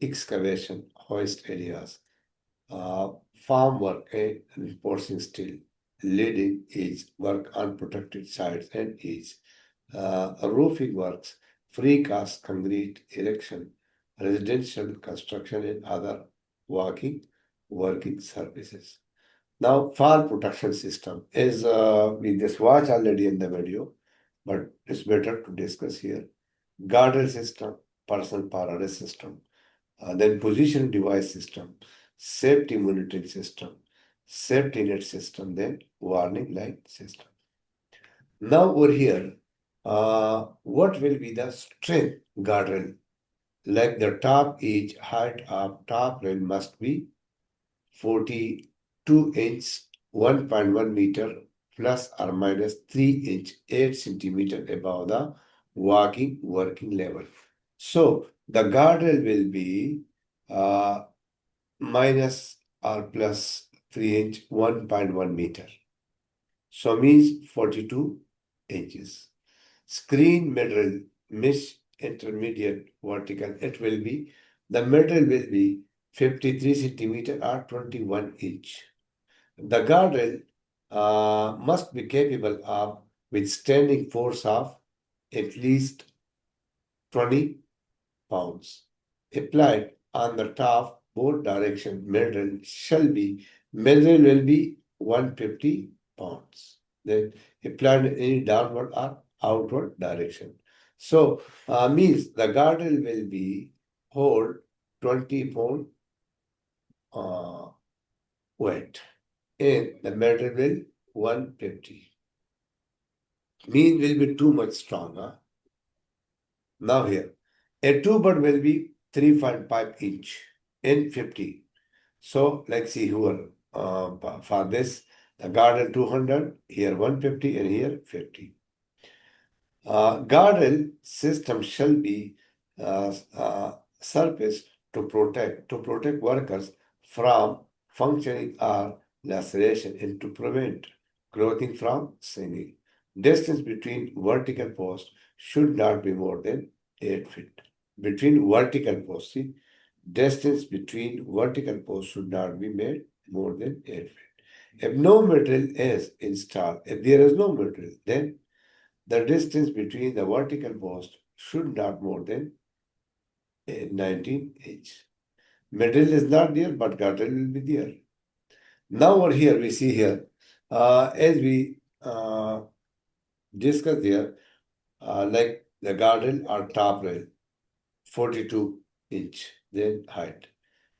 excavation, hoist areas, farm work and reinforcing steel, leading edge work on protected sites and edge, roofing works, precast concrete erection, residential construction and other working services. Now, fall protection system is we just watched already in the video, but it's better to discuss here. Guardrail system, personal power arrest system, then position device system, safety monitoring system, safety net system, then warning light system. Now over here, what will be the strength guardrail? Like the top edge height of top rail must be 42 inch, 1.1 meter plus or minus 3 inch, 8 centimeter above the working level. So the guardrail will be minus or plus 3 inch, 1.1 meter. So means 42 inches. Screen material, mesh intermediate vertical, the material will be 53 centimeter or 21 inch. The guardrail must be capable of withstanding force of at least 20 pounds. Applied on the top both direction material will be 150 pounds. Then applied in any downward or outward direction. So means the guardrail will be hold 20 pound weight and the material will 150. Mean will be too much stronger. Now here, a 2-bud will be 3.5 inch in 50. So let's see here for this, the guardrail 200, here 150 and here 50. Guardrail system shall be surfaced to protect workers from functioning or laceration and to prevent clothing from sinking. Distance between vertical posts should not be more than 8 feet. Between vertical posts, see, distance between vertical posts should not be made more than 8 feet. If no material is installed, if there is no material, then the distance between the vertical posts should not more than 19 inch. Material is not there, but guardrail will be there. Now over here, we see here, as we discussed here, like the guardrail or top rail, 42 inch, then height.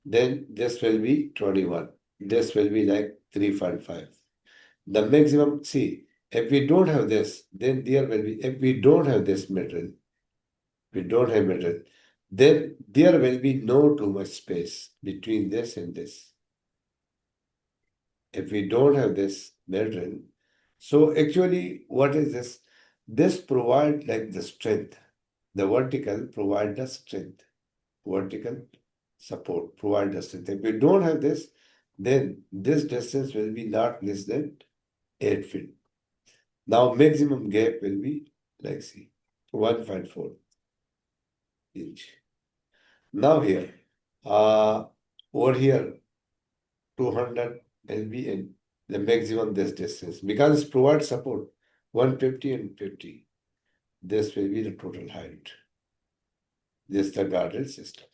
Then this will be 21. This will be like 3.5. The maximum, see, if we don't have this, then there will be, if we don't have this material, then there will be no too much space between this and this. If we don't have this material, so actually, what is this? This provides like the strength. The vertical provide the strength. Vertical support provide the strength. If we don't have this, then this distance will be not less than 8 feet. Now maximum gap will be like see 1.4 inch. Now here, over here 200 will be in the maximum this distance because it provides support 150 and 50. This will be the total height. This is the guardrail system.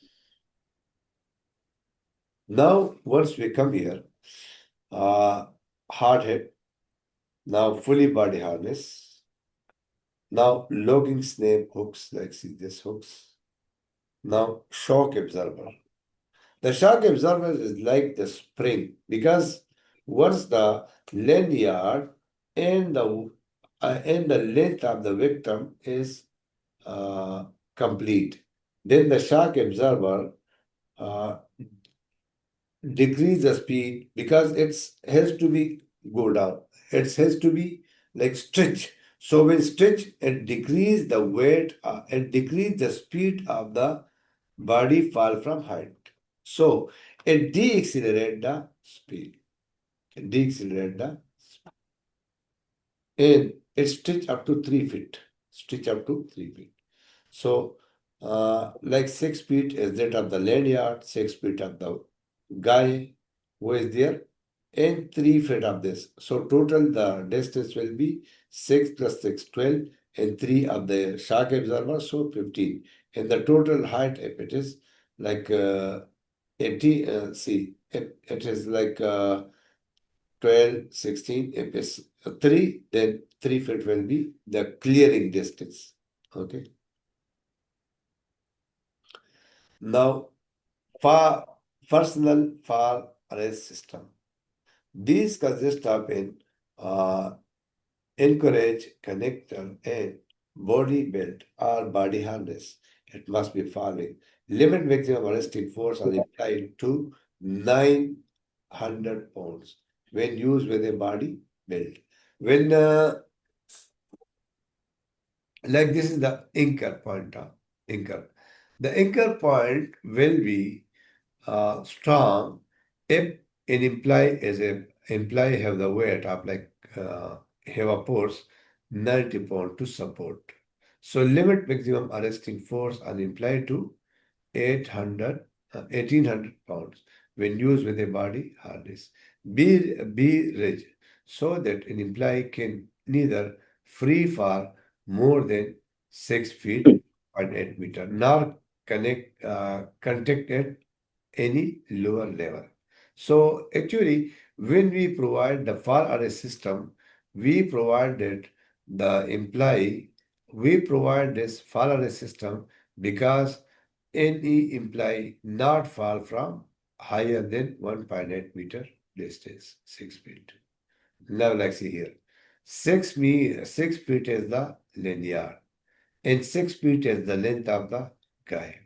Now, once we come here, hard head, now fully body harness, now logging snap hooks, like see this hooks, now shock absorber. The shock absorber is like the spring because once the lanyard and the length of the victim is complete, then the shock absorber decrease the speed because it has to be go down. It has to be like stretch. So when stretch, it decrease the weight and decrease the speed of the body fall from height. So it deaccelerate the speed. And it stretch up to 3 feet. Stretch up to 3 feet. So like 6 feet is that of the lanyard, 6 feet of the guy who is there, and 3 feet of this. So total the distance will be 6 plus 6, 12, and 3 of the shock absorber, so 15. And the total height, if it is like 80, see, if it is like 12, 16, if it's 3, then 3 feet will be the clearing distance. Okay. Now, for personal fire arrest system. These consist of an uh, anchorage, connector, and body belt or body harness. It must be following. Limit maximum arresting force are applied to 900 pounds when used with a body belt. When like this is the anchor point, anchor. The anchor point will be strong if an employee have the weight of like have a force 90 pound to support. So limit maximum arresting force on employee to 1800 pounds when used with a body harness. Be rigid so that an employee can neither free for more than 6 feet and 8 meter nor contact at any lower level. So actually, when we provide the fire arrest system, we provided the employee, we provide this fire arrest system because any employee not fall from higher than 1.8 meter distance, 6 feet. Now let's see here. 6 feet is the linear and 6 feet is the length of the guy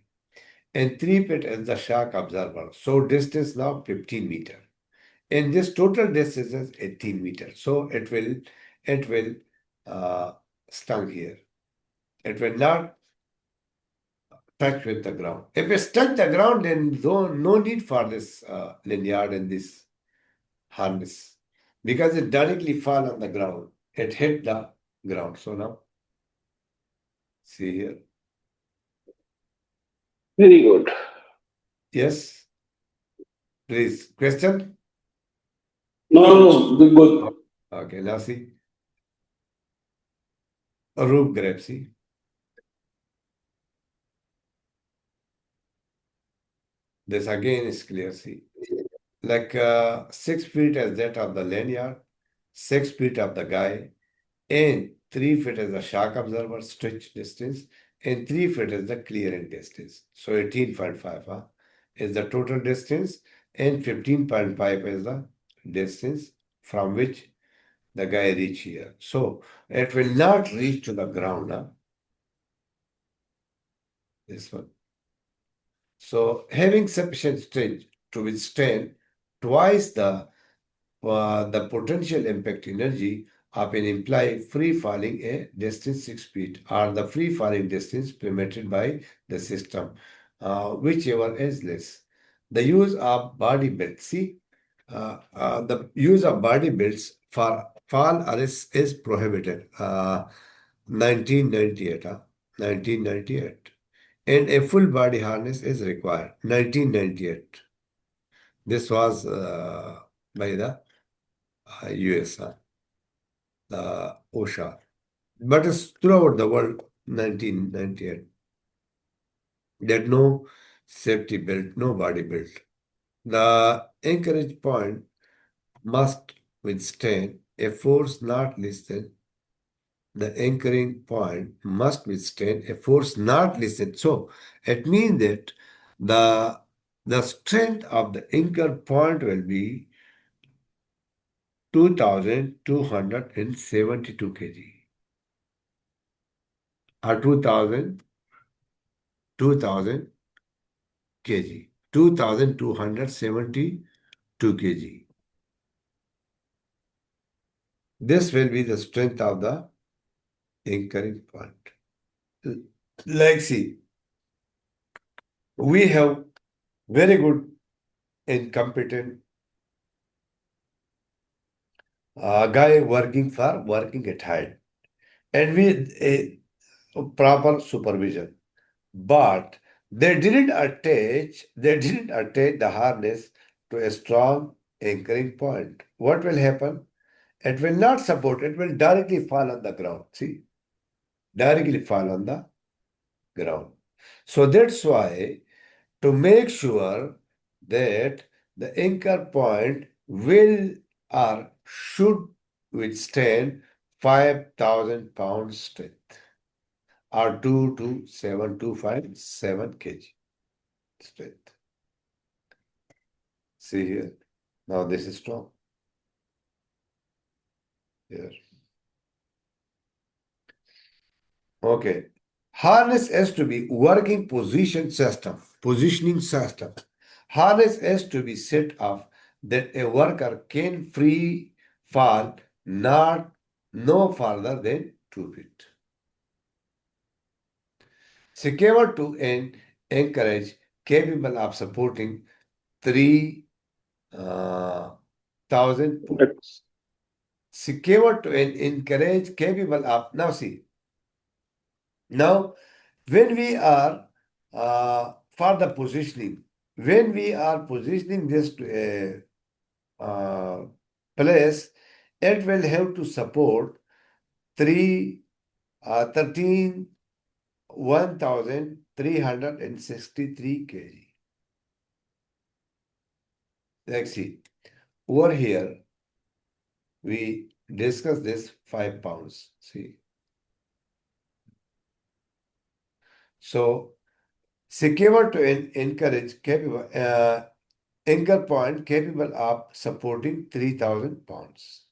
and 3 feet is the shock absorber. So distance now 15 meter. And this total distance is 18 meters. So it will uh, stung here. It will not touch with the ground. If it touch the ground, then no need for this lanyard and this harness because it directly fall on the ground. It hit the ground. So now see here. Very good. Yes, please question. No, no, good, good. Okay, now see a rope grab. See this again is clear. See like 6 feet as that of the lanyard, 6 feet of the guy, and 3 feet as the shock absorber stretch distance, and 3 feet is the clearing distance. So 18.5 is the total distance, and 15.5 is the distance from which the guy reach here. So it will not reach to the ground. This one. So having sufficient strength to withstand twice the potential impact energy of an implied free falling a distance 6 feet or the free falling distance permitted by the system, whichever is less. The use of body belts. See, the use of body belts for fall arrest is prohibited. 1998. 1998. And a full body harness is required. 1998. This was by the US, the OSHA. But it's throughout the world, 1998, that no safety belt, no body belt. The anchorage point must withstand a force not less than the anchoring point must withstand a force not less than. So it means that the the strength of the anchor point will be 2,272 kg or 2,000 kg, 2,272 kg. This will be the strength of the anchoring point. Like, see, we have very good and competent guy working at height, and with a proper supervision. but they didn't attach the harness to a strong anchoring point. What will happen? It will not support, it will directly fall on the ground. See, directly fall on the ground. So that's why, to make sure that the anchor point will or should withstand 5,000 pounds strength, or 2 to 7 kg strength. See here. Now this is strong. Here. Okay. Harness has to be working positioning system. Harness has to be set up that a worker can free fall not no farther than 2 feet. Secure to an anchorage capable of supporting 3,000 pounds. Secure to an anchorage capable of, now see, now when we are for the positioning, when we are positioning this to a place, it will have to support 1,363 kg. Let's see. Over here, we discuss this 5 pounds. See. So, secure to encourage capable anchor point capable of supporting 3,000 pounds.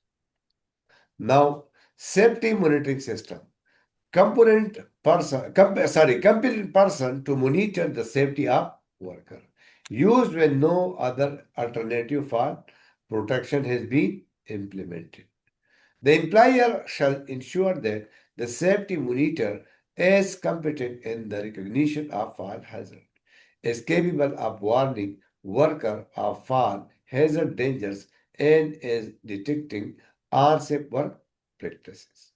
Now, safety monitoring system. Competent person to monitor the safety of worker. Used when no other alternative for protection has been implemented. The employer shall ensure that the safety monitor is competent in the recognition of fall hazard, is capable of warning worker of fall hazard dangers, and is detecting unsafe work practices.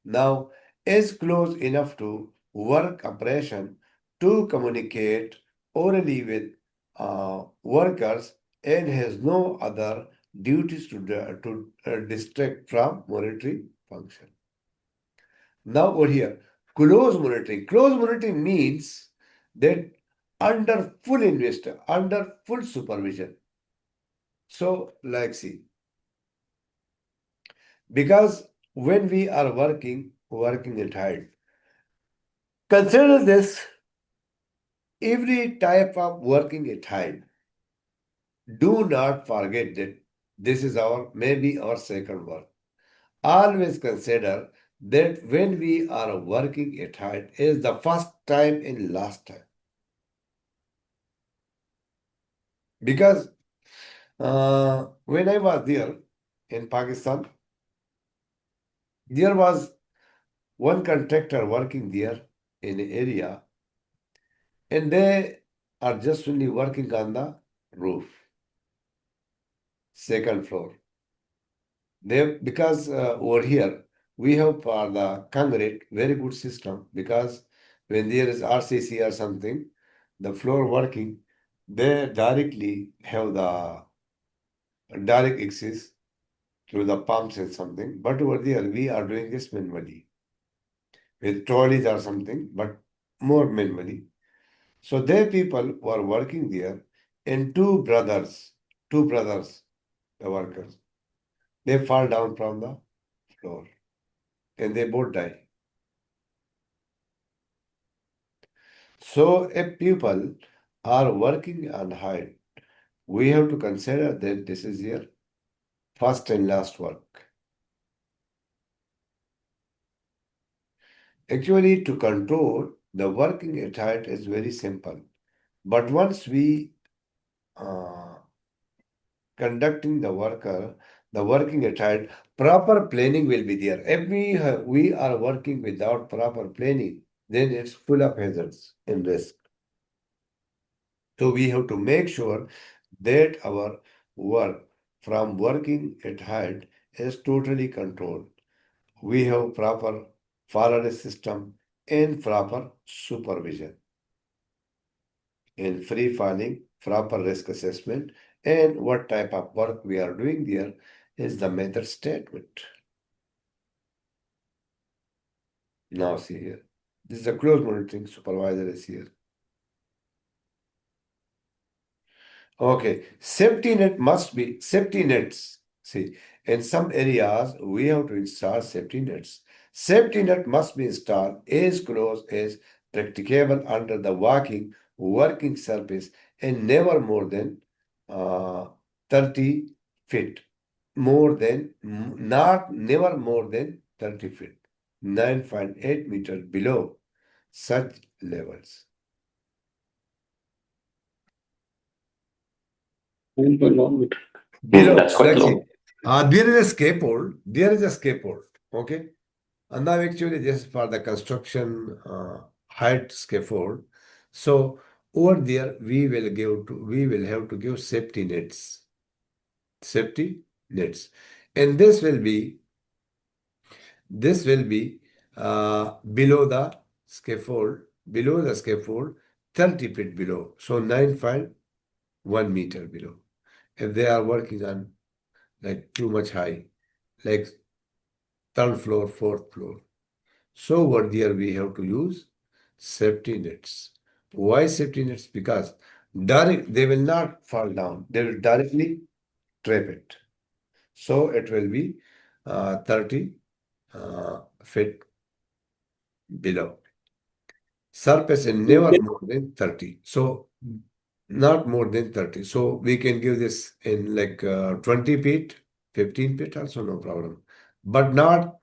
Now, is close enough to work operation to communicate orally with workers, and has no other duties to distract from monitoring function. Now over here, close monitoring. Close monitoring means that under full investor, under full supervision. So, like see, because when we are working at height, consider this, every type of working at height. Do not forget that this is maybe our second work. Always consider that when we are working at height is the first time and last time. Because when I was there in Pakistan, there was one contractor working there in an area, and they are just only working on the roof, second floor. Because over here we have for the concrete very good system, because when there is RCC or something, the floor working, they directly have the direct access through the pumps and something. But over there we are doing this manually with trolleys or something, but more manually. So their people were working there, and two brothers, the workers, they fall down from the floor and they both die. So if people are working on height, we have to consider that this is your first and last work. Actually, to control the working at height is very simple. But once we conducting the working at height, proper planning will be there. If we are working without proper planning, then it's full of hazards and risk. So we have to make sure that our work from working at height is totally controlled. We have proper fire system in proper supervision, in free falling, proper risk assessment, and what type of work we are doing there is the method statement. Now see here. This is a close monitoring supervisor is here. Okay, safety net must be safety nets. See, in some areas we have to install safety nets. Safety net must be installed as close as practicable under the working surface and never more than 30 feet. Never more than 30 feet. 9.8 meters below such levels. 9.1 meter. Below, That's quite let's low. see. There is a scaffold. There is a scaffold. Okay. And now actually this is for the construction height scaffold. So over there we will have to give safety nets. Safety nets. And this will be below the scaffold, 30 feet below. So 9.1 meter below. If they are working on like too much high, like third floor, fourth floor. So over there we have to use safety nets. Why safety nets? Because they will not fall down. They will directly trap it. So it will be 30 feet below. Surface and never more than 30. So not more than 30. So we can give this in like 20 feet, 15 feet also no problem. But not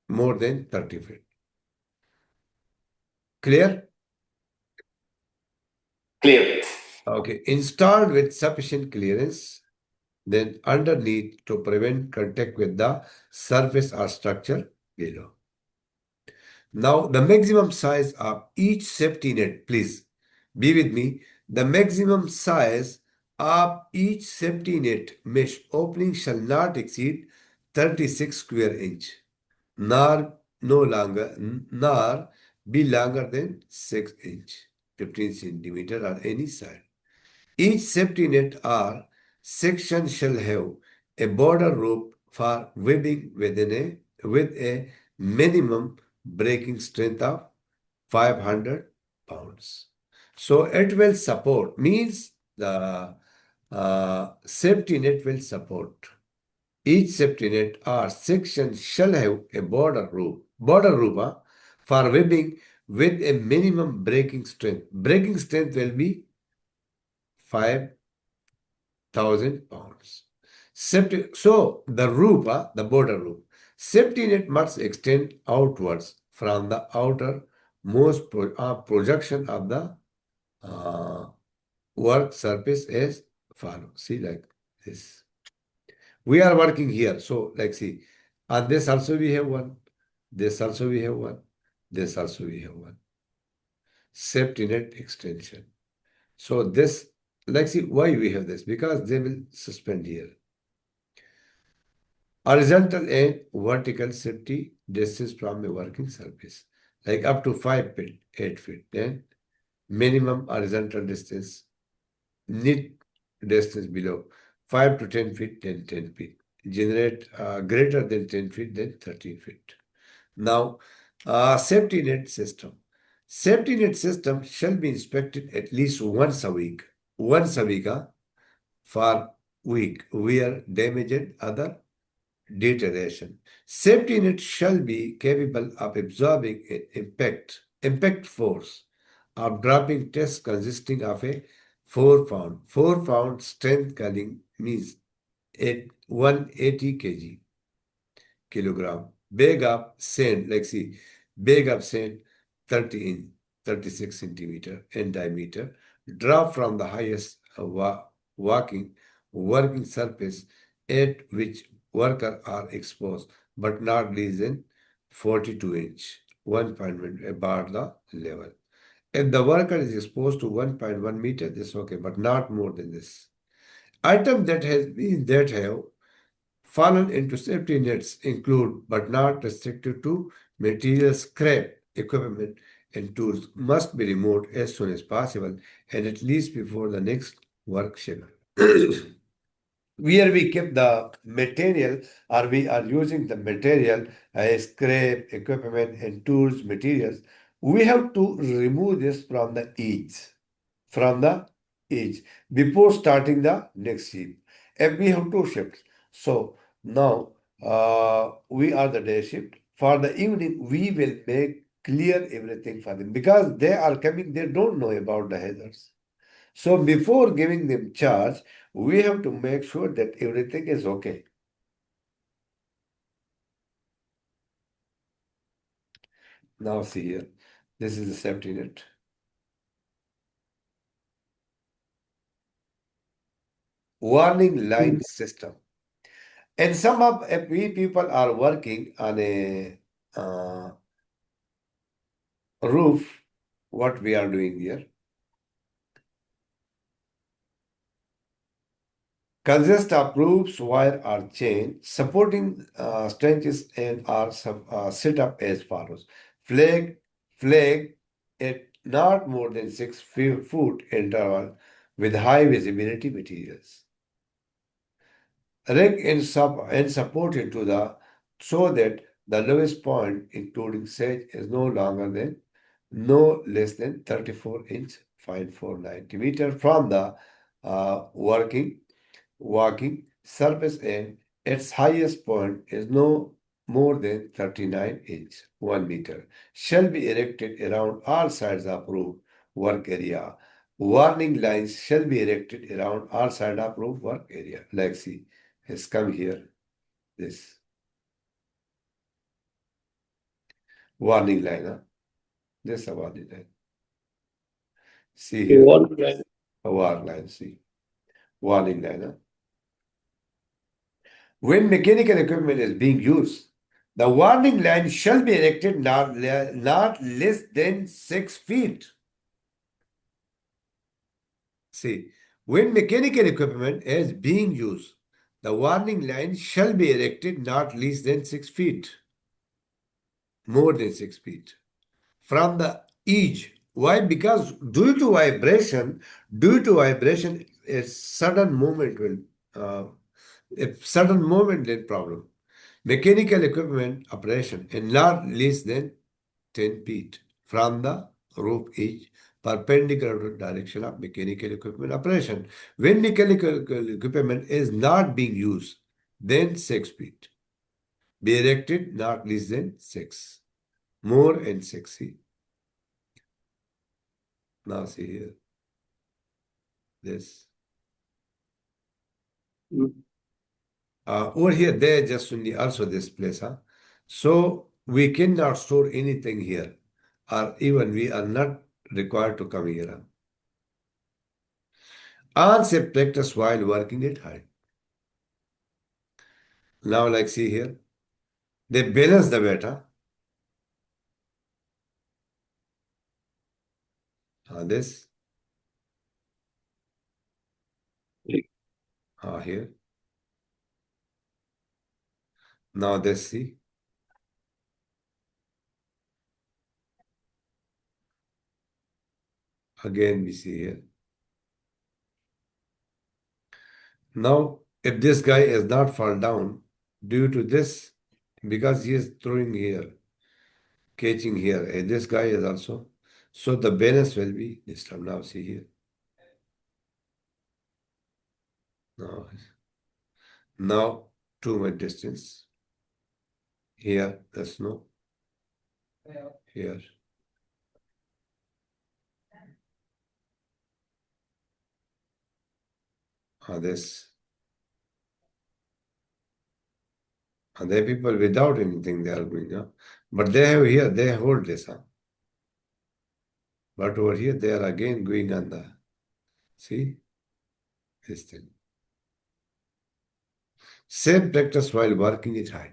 more than 30 feet. Clear? Clear. Okay. Installed with sufficient clearance, then underneath to prevent contact with the surface or structure below. Now, the maximum size of each safety net, please be with me. The maximum size of each safety net mesh opening shall not exceed 36 square inch, nor be longer than 6 inch, 15 centimeter or any side. Each safety net or section shall have a border rope for webbing with a minimum breaking strength of 500 pounds. So it will support, means the safety net will support. Each safety net or section shall have a border rope for webbing with a minimum breaking strength. Breaking strength will be 5,000 pounds. So the the border roof, safety net must extend outwards from the outer most projection of the work surface as follows. See, like this. We are working here. So, like, see, on this also we have one. This also we have one. This also we have one. Safety net extension. So this, like, see, why we have this? Because they will suspend here. Horizontal and vertical safety distance from a working surface, like up to 5 feet, 8 feet. Then minimum horizontal distance, need distance below 5 to 10 feet, then 10 feet. Generate greater than 10 feet, then 13 feet. Now, safety net system. Safety net system shall be inspected at least once a week. Once a week, for week, where damaged other deterioration. Safety net shall be capable of absorbing an impact force of dropping test consisting of a 4 pound strength culling means 180 kilogram. Bag of sand, like see, bag of sand 30 inch, 36 centimeter in diameter, drop from the highest working surface at which worker are exposed, but not less than 42 inch, 1.1 above the level. If the worker is exposed to 1.1 meter, this is okay, but not more than this. Items that have fallen into safety nets include, but not restricted to, material scrap equipment and tools must be removed as soon as possible and at least before the next work shift. Where we keep the material or we are using the material, scrap, equipment, and tools, materials, we have to remove this from the edge before starting the next shift. And we have two shifts. So now we are the day shift. For the evening, we will make clear everything for them because they are coming, they don't know about the hazards. So before giving them charge, we have to make sure that everything is okay. Now see here, this is the safety net. Warning line system. And some of we people are working on a roof, what we are doing here. Consist of roofs, wire or chain, supporting trenches and are set up as follows. Flag at not more than 6 foot interval with high visibility materials. Rig and supported to the so that the lowest point, including sedge, is no less than 34 inch, 549 meter from the working walking surface, and its highest point is no more than 39 inch, 1 meter, shall be erected around all sides of roof work area. Warning lines shall be erected around all sides of roof work area. Like see, has come here, this warning line, huh? This is a warning line. See here, a warning line, see. Warning line, huh? When mechanical equipment is being used, the warning line shall be erected not less than 6 feet. See, when mechanical equipment is being used, the warning line shall be erected not less than 6 feet, more than 6 feet from the edge. Why? Because due to vibration, a sudden movement will problem. Mechanical equipment operation in not less than 10 feet from the roof edge, perpendicular to the direction of mechanical equipment operation. When mechanical equipment is not being used, then 6 feet. Be erected not less than 6. More and 6. See. Now see here. This. Over here, there just only also this place, huh? So we cannot store anything here, or even we are not required to come here. Unsafe practice while working at height. Now, like see here, they balance the weight, huh? This, here. Now this, see. Again, we see here. Now, if this guy is not fall down due to this, because he is throwing here, catching here, and this guy is also, so the balance will be disturbed. Now, see here. Now, too much distance. Here, the snow. Here. This. And there are people without anything they are going, huh? But they have here, they hold this, huh? But over here, they are again going on the, see, this thing. Same practice while working it high.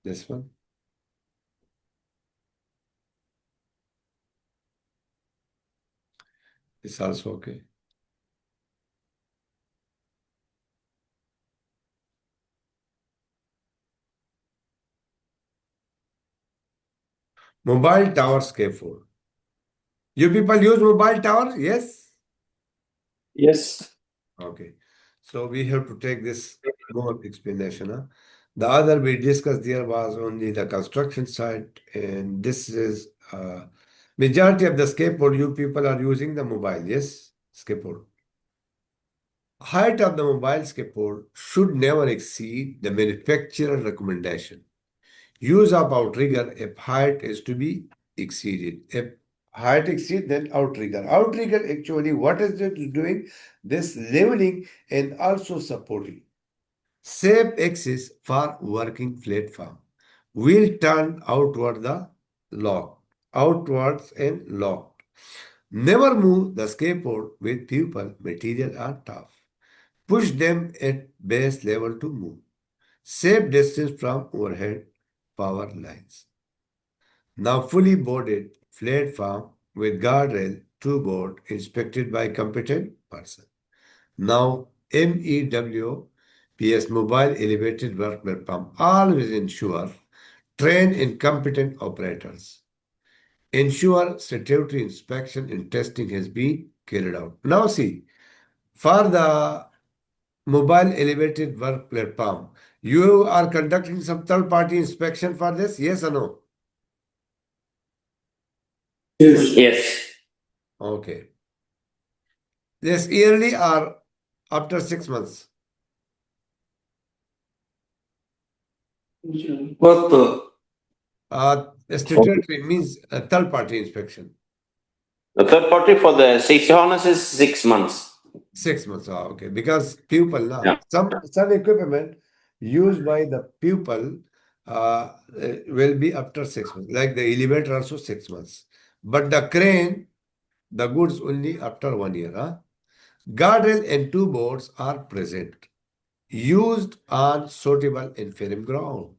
This one. It's also okay. Mobile tower scaffold. You people use mobile tower? Yes? Yes. Okay. So we have to take this more explanation. Huh? The other we discussed there was only the construction side, and this is majority of the scaffold you people are using the mobile, yes? Scaffold. Height of the mobile scaffold should never exceed the manufacturer recommendation. Use of outrigger if height is to be exceeded. If height exceeds, then outrigger. Outrigger actually, what is it doing? This leveling and also supporting. Safe axis for working platform. Wheel turn outward the lock. Outwards and locked. Never move the scaffold with people, material are tough. Push them at base level to move. Safe distance from overhead power lines. Now fully boarded platform with guardrail to board inspected by competent person. Now MEWPS mobile elevated work platform always ensure train incompetent operators. Ensure statutory inspection and testing has been carried out. Now see, for the mobile elevated work platform, you are conducting some third party inspection for this? Yes or no? Yes. Yes. Okay. This yearly or after 6 months? What the? Statutory means a third party inspection. The third party for the safety harness is 6 months. 6 months, okay. Because pupil now, Yeah. some equipment used by the pupil will be after 6 months, like the elevator also 6 months. But the crane, the goods only after 1 year. Huh? Guardrail and two boards are present, used on suitable infirm ground.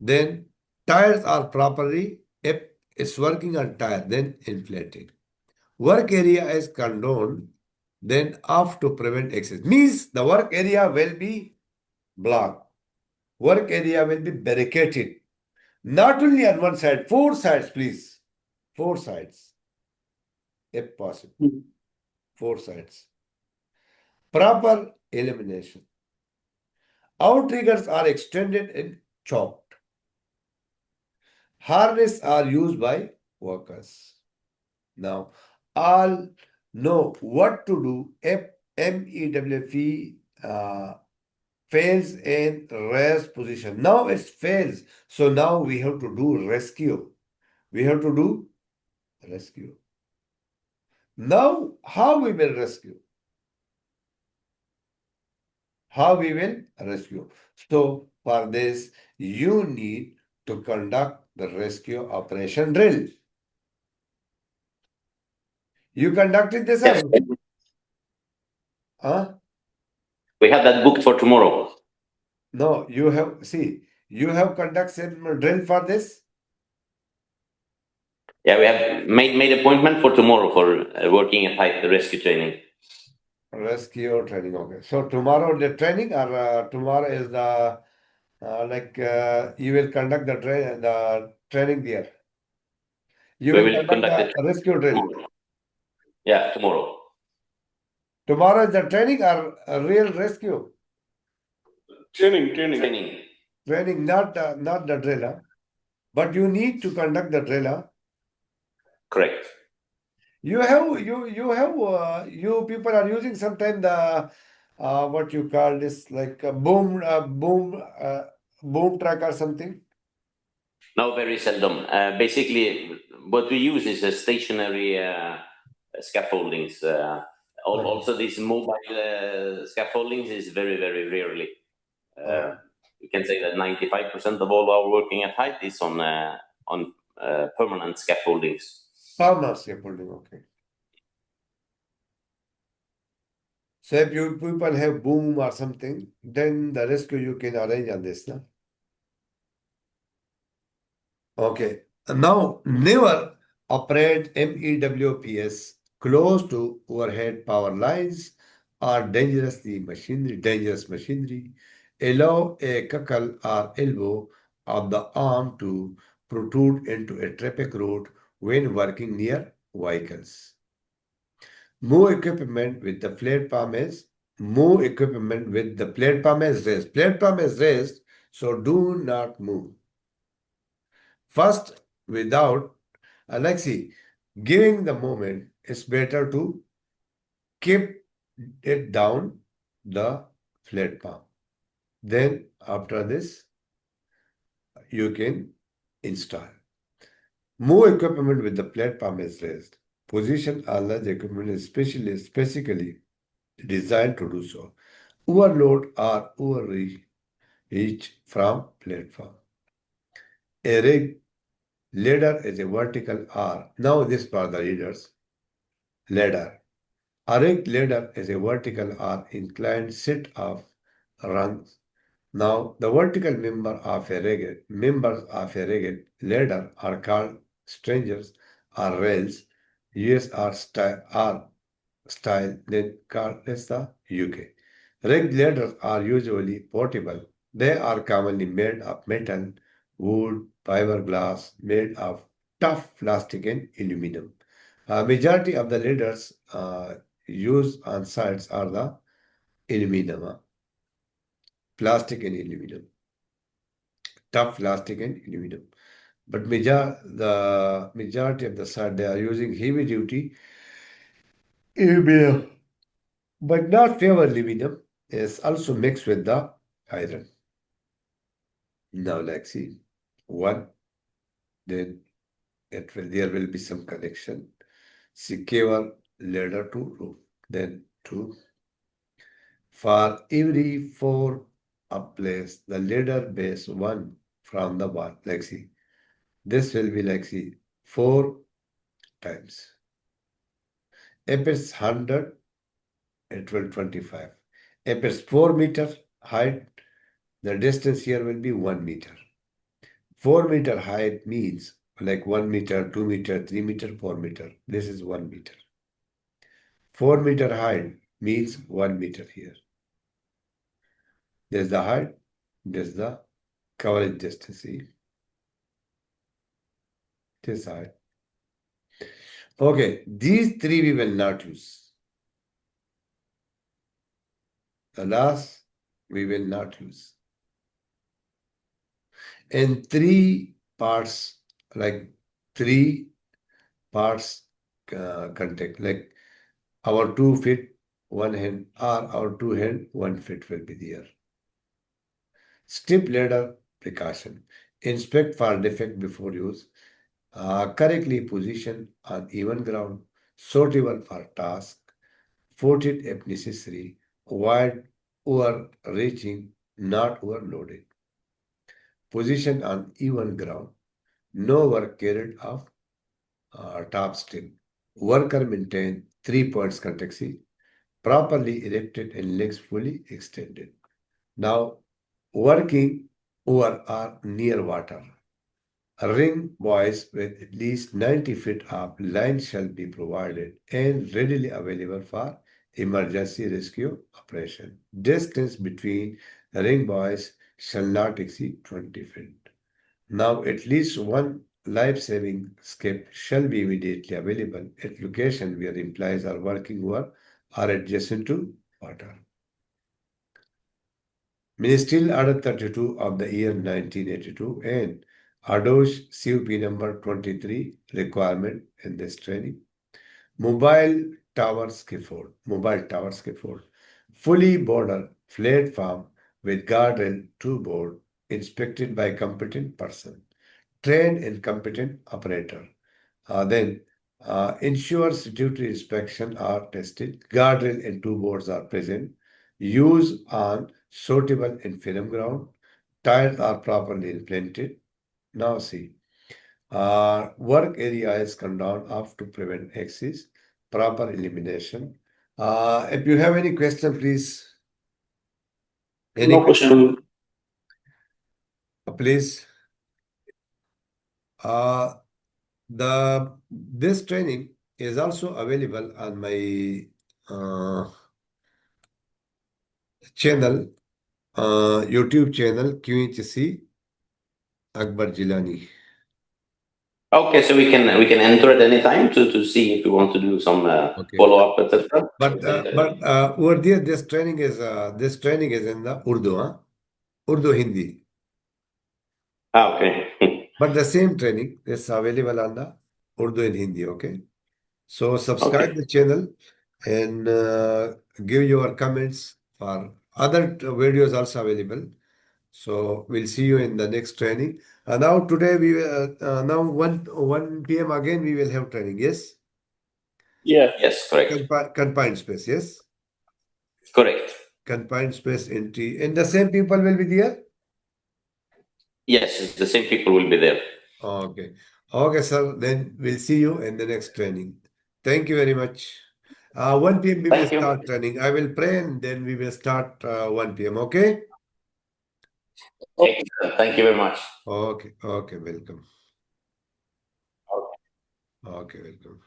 Then tires are properly, if it's working on tire, then inflated. Work area is condoned, then off to prevent access. Means the work area will be blocked. Work area will be barricaded. Not only on one side, four sides, please. Four sides, if possible. Four sides. Proper elimination. Outriggers are extended and chopped. Harness are used by workers. Now, all know what to do if MEWP fails in rest position. Now it fails. So now we have to do rescue. We have to do rescue. Now, how we will rescue? How we will rescue? So for this, you need to conduct the rescue operation drill. You conducted this? Yes. Huh? We have that booked for tomorrow. No, you have, see, you have conducted some drill for this? Yeah, we have made appointment for tomorrow for working at height, the rescue training. Rescue training, okay. So tomorrow the training or tomorrow is the, you will conduct the training there. You We will will conduct conduct it the rescue drill. tomorrow. Yeah, tomorrow. Tomorrow is the training or a real rescue? Training. Training, not the drill, huh? But you need to conduct the drill, huh? Correct. You people are using sometimes the what you call this, like a boom track or something. No, very seldom. Basically, what we use is a stationary scaffoldings. Okay. Also, these mobile scaffoldings is very, very rarely. You can say that 95% of all our working at height is on permanent scaffoldings. Farmer scaffolding, okay. So if you people have boom or something, then the rescue you can arrange on this, no? Okay. Now, never operate MEWPS close to overhead power lines or dangerous machinery. Allow a cackle or elbow of the arm to protrude into a traffic road when working near vehicles. Move equipment with the platform is raised. Platform is raised, so do not move. First, without Alexi, giving the moment, it's better to keep it down the platform. Then after this, you can install. Move equipment with the platform is raised. Position large equipment is specifically designed to do so. Overload or overreach from platform. A rig ladder is a vertical R. Now this for the leaders. Ladder. A rigged ladder is a vertical or inclined set of rungs. Now, the vertical members of a rigged ladder are called stringers or rails. US are style, then called as the UK. Rigged ladders are usually portable. They are commonly made of metal, wood, fiberglass, made of tough plastic and aluminum. A majority of the ladders used on sites are the aluminum, plastic and aluminum, tough plastic and aluminum. But the majority of the site they are using heavy duty aluminum, but not pure aluminum is also mixed with the iron. Now let's see one, then there will be some connection. Secure ladder to roof, then two. For every four up place, the ladder base one from the wall. Like see, this will be like see 4 times. If it's 100, it will 25. If it's 4 meter height, the distance here will be 1 meter. 4 meter height means like 1 meter, 2 meter, 3 meter, 4 meter. This is 1 meter. 4 meter height means 1 meter here. There's the height, there's the coverage distance. See? This height. Okay, these three we will not use. The last we will not use. And three parts, like 3 parts contact, like our 2 feet, 1 hand, or our 2 hand, 1 feet will be there. Step ladder precaution. Inspect for defect before use. Correctly position on even ground. Suitable for task. Foot it if necessary. Avoid overreaching, not overloaded. Position on even ground. No work carried off top step. Worker maintain 3 points contact. Properly erected and legs fully extended. Now, working over or near water. Ring buoys with at least 90 feet of line shall be provided and readily available for emergency rescue operation. Distance between ring buoys shall not exceed 20 feet. Now, at least one life-saving skip shall be immediately available at location where employees are working over or adjacent to water. Ministerial Order 32 of the year 1982 and ADOSH-CUP number 23 requirement in this training. Mobile tower scaffold, fully border platform with guardrail to board, inspected by competent person, trained and competent operator. Then ensure statutory inspection are tested, guardrail and 2 boards are present, use on suitable and firm ground, tiles are properly implanted. Now see, work area is condoned off to prevent access, proper elimination. If you have any question, please. Any No question. please. This training is also available on my channel, YouTube channel QHSE Akbar Jilani. Okay, so we can enter at any time to see if we want to do some Okay. follow up, etc. But over there, this training is in the Urdu, huh? Urdu Hindi. Okay. But the same training is available on the Urdu and Hindi. Okay. So subscribe Okay. the channel and give your comments for other videos also available. So we'll see you in the next training. Now today we will now 1 p.m. again we will have training. Yes. Yeah. Yes, correct. Confined space. Yes. Correct. Confined space entry. And the same people will be there. Yes, the same people will be there. Okay. Okay, sir. Then we'll see you in the next training. Thank you very much. 1 p.m. we will Thank you. start training. I will pray and then we will start 1 p.m. Okay. Excellent. Thank you very much. Okay. Okay. Welcome. Okay. Welcome.